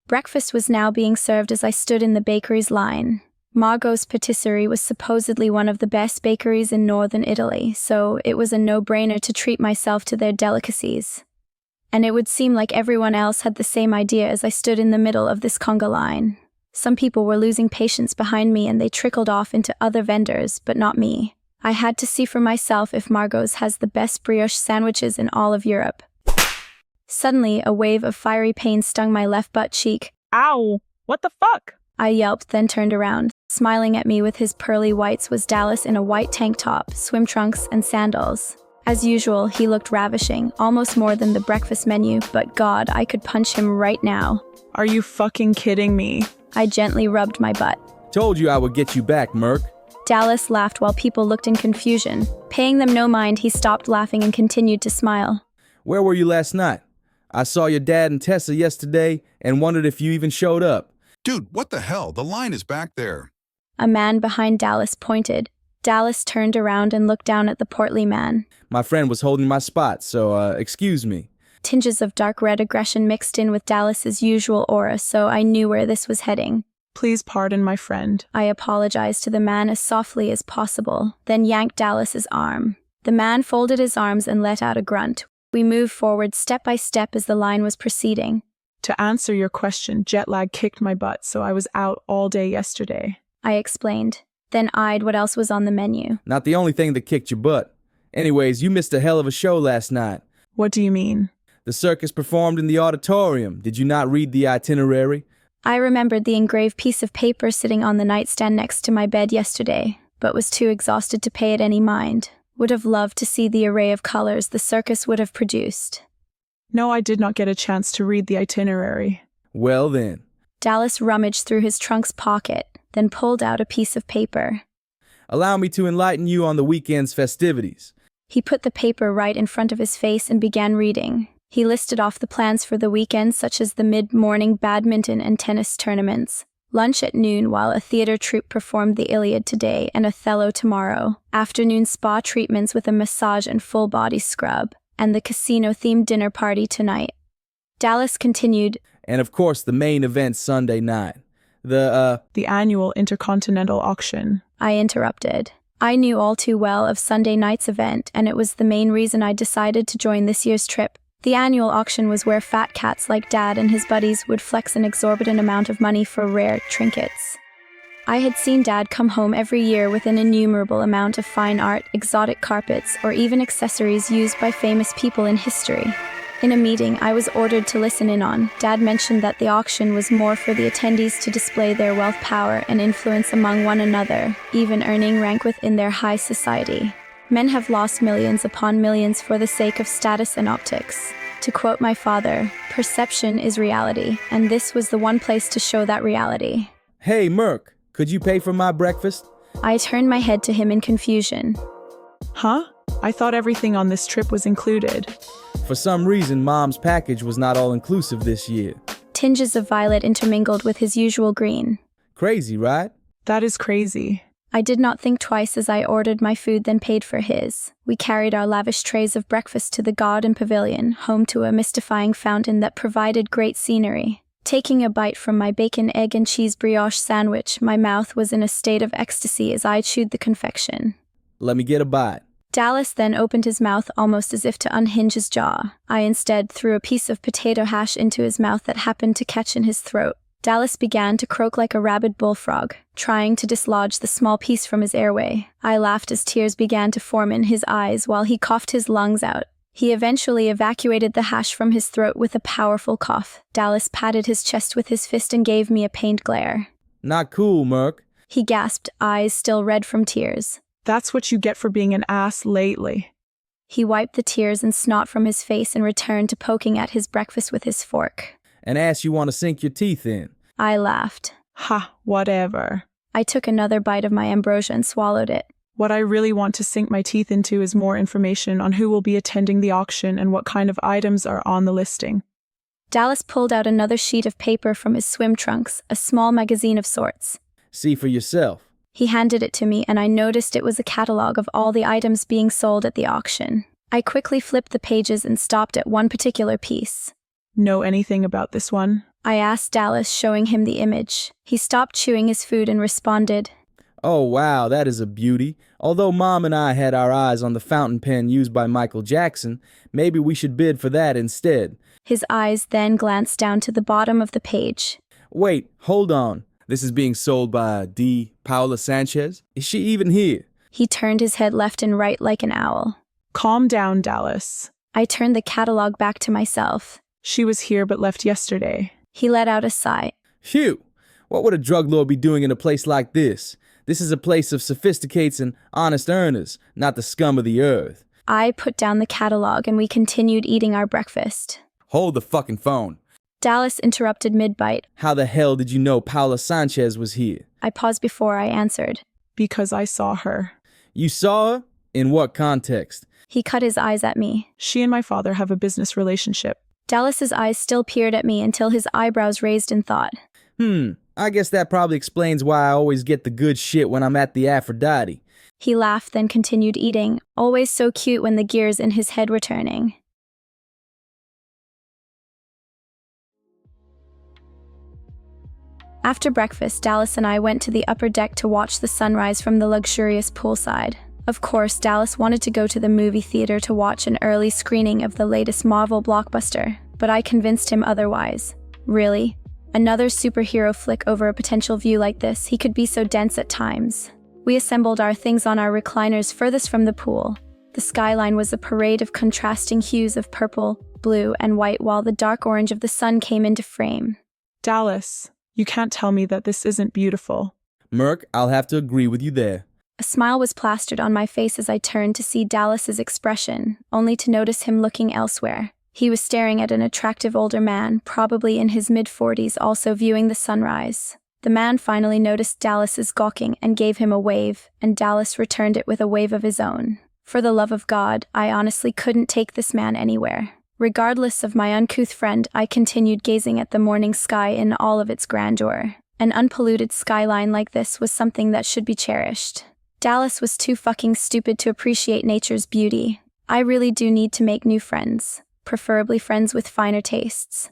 Breakfast was now being served as I stood in the bakery's line. Margot's patisserie was supposedly one of the best bakeries in northern Italy, so it was a no-brainer to treat myself to their delicacies. And it would seem like everyone else had the same idea as I stood in the middle of this conga line. Some people were losing patience behind me and they trickled off into other vendors, but not me. I had to see for myself if Margot's has the best brioche sandwiches in all of Europe. Suddenly, a wave of fiery pain stung my left butt cheek. Ow! What the fuck? I yelped, then turned around. Smiling at me with his pearly whites was Dallas in a white tank top, swim trunks, and sandals. As usual, he looked ravishing, almost more than the breakfast menu, but God, I could punch him right now. Are you fucking kidding me? I gently rubbed my butt. Told you I would get you back, Merc. Dallas laughed while people looked in confusion. Paying them no mind, he stopped laughing and continued to smile. Where were you last night? I saw your dad and Tessa yesterday and wondered if you even showed up. Dude, what the hell? The line is back there. A man behind Dallas pointed. Dallas turned around and looked down at the portly man. My friend was holding my spot, so excuse me. Tinges of dark red aggression mixed in with Dallas's usual aura, so I knew where this was heading. Please pardon my friend. I apologized to the man as softly as possible, then yanked Dallas's arm. The man folded his arms and let out a grunt. We moved forward step by step as the line was proceeding. To answer your question, jet lag kicked my butt, so I was out all day yesterday. I explained, then eyed what else was on the menu. Not the only thing that kicked your butt. Anyways, you missed a hell of a show last night. What do you mean? The circus performed in the auditorium. Did you not read the itinerary? I remembered the engraved piece of paper sitting on the nightstand next to my bed yesterday, but was too exhausted to pay it any mind. Would have loved to see the array of colors the circus would have produced. No, I did not get a chance to read the itinerary. Well then. Dallas rummaged through his trunk's pocket, then pulled out a piece of paper. Allow me to enlighten you on the weekend's festivities. He put the paper right in front of his face and began reading. He listed off the plans for the weekend, such as the mid-morning badminton and tennis tournaments, lunch at noon while a theater troupe performed the Iliad today and Othello tomorrow, afternoon spa treatments with a massage and full-body scrub, and the casino-themed dinner party tonight. Dallas continued, And of course the main event Sunday night. The annual Intercontinental Auction. I interrupted. I knew all too well of Sunday night's event, and it was the main reason I decided to join this year's trip. The annual auction was where fat cats like Dad and his buddies would flex an exorbitant amount of money for rare trinkets. I had seen Dad come home every year with an innumerable amount of fine art, exotic carpets, or even accessories used by famous people in history. In a meeting I was ordered to listen in on, Dad mentioned that the auction was more for the attendees to display their wealth, power, and influence among one another, even earning rank within their high society. Men have lost millions upon millions for the sake of status and optics. To quote my father, perception is reality, and this was the one place to show that reality. Hey, Merc, could you pay for my breakfast? I turned my head to him in confusion. Huh? I thought everything on this trip was included. For some reason, Mom's package was not all-inclusive this year. Tinges of violet intermingled with his usual green. Crazy, right? That is crazy. I did not think twice as I ordered my food then paid for his. We carried our lavish trays of breakfast to the garden pavilion, home to a mystifying fountain that provided great scenery. Taking a bite from my bacon, egg, and cheese brioche sandwich, my mouth was in a state of ecstasy as I chewed the confection. Let me get a bite. Dallas then opened his mouth almost as if to unhinge his jaw. I instead threw a piece of potato hash into his mouth that happened to catch in his throat. Dallas began to croak like a rabid bullfrog, trying to dislodge the small piece from his airway. I laughed as tears began to form in his eyes while he coughed his lungs out. He eventually evacuated the hash from his throat with a powerful cough. Dallas patted his chest with his fist and gave me a pained glare. Not cool, Merc. He gasped, eyes still red from tears. That's what you get for being an ass lately. He wiped the tears and snot from his face and returned to poking at his breakfast with his fork. An ass you want to sink your teeth in. I laughed. Ha, whatever. I took another bite of my ambrosia and swallowed it. What I really want to sink my teeth into is more information on who will be attending the auction and what kind of items are on the listing. Dallas pulled out another sheet of paper from his swim trunks, a small magazine of sorts. See for yourself. He handed it to me, and I noticed it was a catalog of all the items being sold at the auction. I quickly flipped the pages and stopped at one particular piece. Know anything about this one? I asked Dallas, showing him the image. He stopped chewing his food and responded, Oh wow, that is a beauty. Although Mom and I had our eyes on the fountain pen used by Michael Jackson, maybe we should bid for that instead. His eyes then glanced down to the bottom of the page. Wait, hold on. This is being sold by D. Paula Sanchez? Is she even here? He turned his head left and right like an owl. Calm down, Dallas. I turned the catalog back to myself. She was here but left yesterday. He let out a sigh. Phew! What would a drug lord be doing in a place like this? This is a place of sophisticates and honest earners, not the scum of the earth. I put down the catalog and we continued eating our breakfast. Hold the fucking phone. Dallas interrupted mid-bite. How the hell did you know Paula Sanchez was here? I paused before I answered. Because I saw her. You saw her? In what context? He cut his eyes at me. She and my father have a business relationship. Dallas's eyes still peered at me until his eyebrows raised in thought. I guess that probably explains why I always get the good shit when I'm at the Aphrodite. He laughed, then continued eating, always so cute when the gears in his head were turning. After breakfast, Dallas and I went to the upper deck to watch the sunrise from the luxurious poolside. Of course, Dallas wanted to go to the movie theater to watch an early screening of the latest Marvel blockbuster, but I convinced him otherwise. Really? Another superhero flick over a potential view like this? He could be so dense at times. We assembled our things on our recliners furthest from the pool. The skyline was a parade of contrasting hues of purple, blue, and white, while the dark orange of the sun came into frame. Dallas, you can't tell me that this isn't beautiful. Merc, I'll have to agree with you there. A smile was plastered on my face as I turned to see Dallas's expression, only to notice him looking elsewhere. He was staring at an attractive older man, probably in his mid-40s, also viewing the sunrise. The man finally noticed Dallas's gawking and gave him a wave, and Dallas returned it with a wave of his own. For the love of God, I honestly couldn't take this man anywhere. Regardless of my uncouth friend, I continued gazing at the morning sky in all of its grandeur. An unpolluted skyline like this was something that should be cherished. Dallas was too fucking stupid to appreciate nature's beauty. I really do need to make new friends, preferably friends with finer tastes.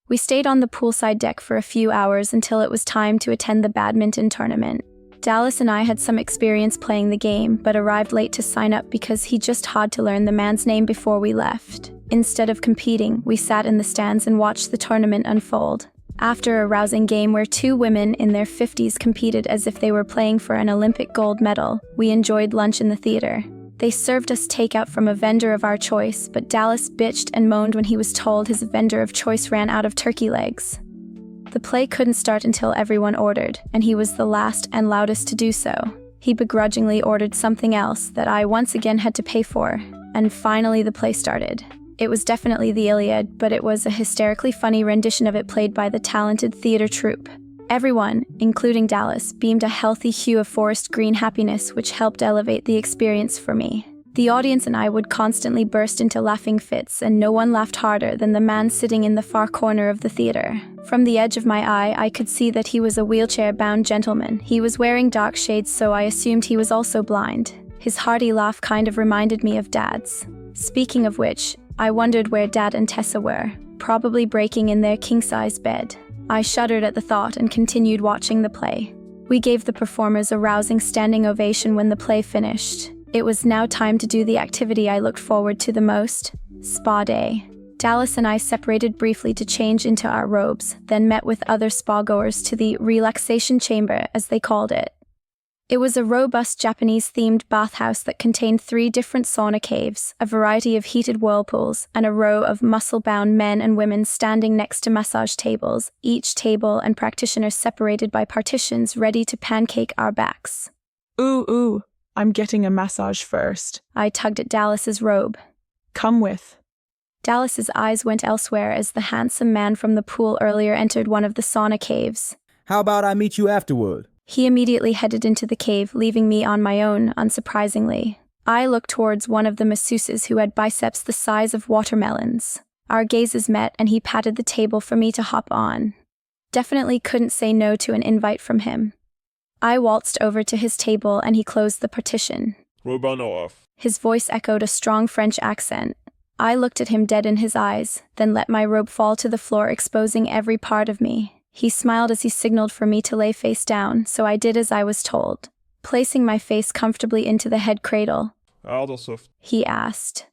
We stayed on the poolside deck for a few hours until it was time to attend the badminton tournament. Dallas and I had some experience playing the game, but arrived late to sign up because he just had to learn the man's name before we left. Instead of competing, we sat in the stands and watched the tournament unfold. After a rousing game where two women in their 50s competed as if they were playing for an Olympic gold medal, we enjoyed lunch in the theater. They served us takeout from a vendor of our choice, but Dallas bitched and moaned when he was told his vendor of choice ran out of turkey legs. The play couldn't start until everyone ordered, and he was the last and loudest to do so. He begrudgingly ordered something else that I once again had to pay for, and finally the play started. It was definitely the Iliad, but it was a hysterically funny rendition of it played by the talented theater troupe. Everyone, including Dallas, beamed a healthy hue of forest green happiness, which helped elevate the experience for me. The audience and I would constantly burst into laughing fits, and no one laughed harder than the man sitting in the far corner of the theater. From the edge of my eye, I could see that he was a wheelchair-bound gentleman. He was wearing dark shades, so I assumed he was also blind. His hearty laugh kind of reminded me of Dad's. Speaking of which, I wondered where Dad and Tessa were, probably breaking in their king-size bed. I shuddered at the thought and continued watching the play. We gave the performers a rousing standing ovation when the play finished. It was now time to do the activity I looked forward to the most, spa day. Dallas and I separated briefly to change into our robes, then met with other spa-goers to the relaxation chamber, as they called it. It was a robust Japanese-themed bathhouse that contained 3 different sauna caves, a variety of heated whirlpools, and a row of muscle-bound men and women standing next to massage tables, each table and practitioner separated by partitions ready to pancake our backs. Ooh, I'm getting a massage first. I tugged at Dallas's robe. Come with. Dallas's eyes went elsewhere as the handsome man from the pool earlier entered one of the sauna caves. How about I meet you afterward? He immediately headed into the cave, leaving me on my own, unsurprisingly. I looked towards one of the masseuses who had biceps the size of watermelons. Our gazes met and he patted the table for me to hop on. Definitely couldn't say no to an invite from him. I waltzed over to his table and he closed the partition. Robe on off. His voice echoed a strong French accent. I looked at him dead in his eyes, then let my robe fall to the floor, exposing every part of me. He smiled as he signaled for me to lay face down, so I did as I was told. Placing my face comfortably into the head cradle, he asked.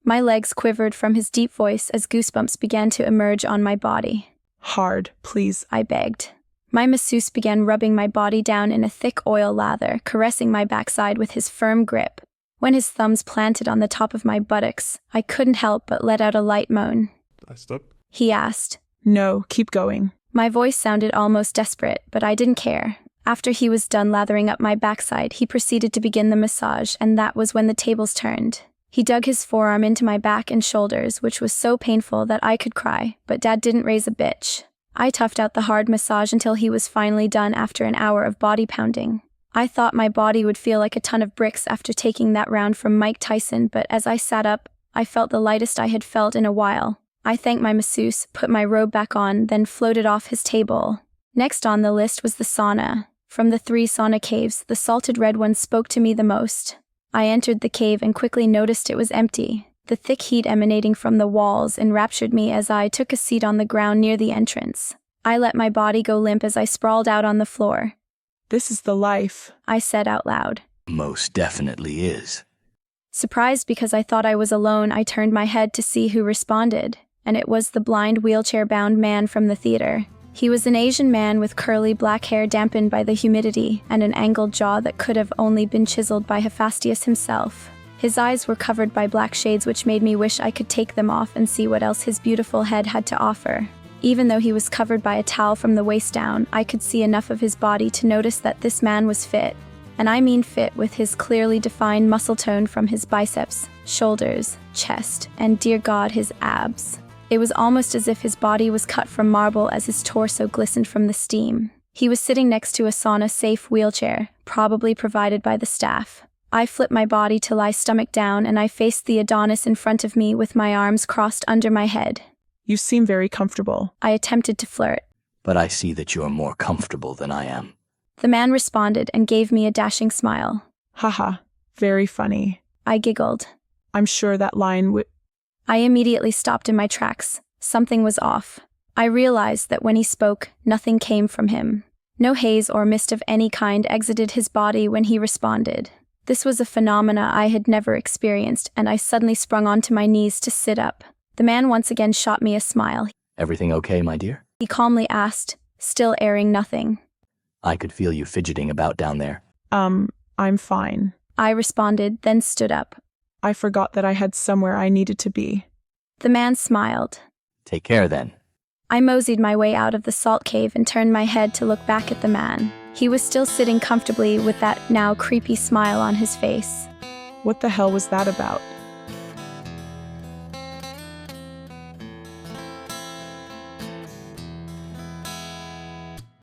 My legs quivered from his deep voice as goosebumps began to emerge on my body. Hard, please. I begged. My masseuse began rubbing my body down in a thick oil lather, caressing my backside with his firm grip. When his thumbs planted on the top of my buttocks, I couldn't help but let out a light moan. I stop? He asked. No, keep going. My voice sounded almost desperate, but I didn't care. After he was done lathering up my backside, he proceeded to begin the massage, and that was when the tables turned. He dug his forearm into my back and shoulders, which was so painful that I could cry, but Dad didn't raise a bitch. I toughed out the hard massage until he was finally done after an hour of body pounding. I thought my body would feel like a ton of bricks after taking that round from Mike Tyson, but as I sat up, I felt the lightest I had felt in a while. I thanked my masseuse, put my robe back on, then floated off his table. Next on the list was the sauna. From the 3 sauna caves, the salted red one spoke to me the most. I entered the cave and quickly noticed it was empty. The thick heat emanating from the walls enraptured me as I took a seat on the ground near the entrance. I let my body go limp as I sprawled out on the floor. This is the life, I said out loud. Most definitely is. Surprised because I thought I was alone, I turned my head to see who responded, and it was the blind wheelchair-bound man from the theater. He was an Asian man with curly black hair dampened by the humidity and an angled jaw that could have only been chiseled by Hephaestus himself. His eyes were covered by black shades, which made me wish I could take them off and see what else his beautiful head had to offer. Even though he was covered by a towel from the waist down, I could see enough of his body to notice that this man was fit. And I mean fit, with his clearly defined muscle tone from his biceps, shoulders, chest, and dear God, his abs. It was almost as if his body was cut from marble as his torso glistened from the steam. He was sitting next to a sauna-safe wheelchair, probably provided by the staff. I flipped my body to lie stomach down, and I faced the Adonis in front of me with my arms crossed under my head. You seem very comfortable. I attempted to flirt. But I see that you're more comfortable than I am. The man responded and gave me a dashing smile. Haha, very funny. I giggled. I'm sure that line would... I immediately stopped in my tracks. Something was off. I realized that when he spoke, nothing came from him. No haze or mist of any kind exited his body when he responded. This was a phenomena I had never experienced, and I suddenly sprung onto my knees to sit up. The man once again shot me a smile. Everything okay, my dear? He calmly asked, still airing nothing. I could feel you fidgeting about down there. I'm fine. I responded, then stood up. I forgot that I had somewhere I needed to be. The man smiled. Take care then. I moseyed my way out of the salt cave and turned my head to look back at the man. He was still sitting comfortably with that now creepy smile on his face. What the hell was that about?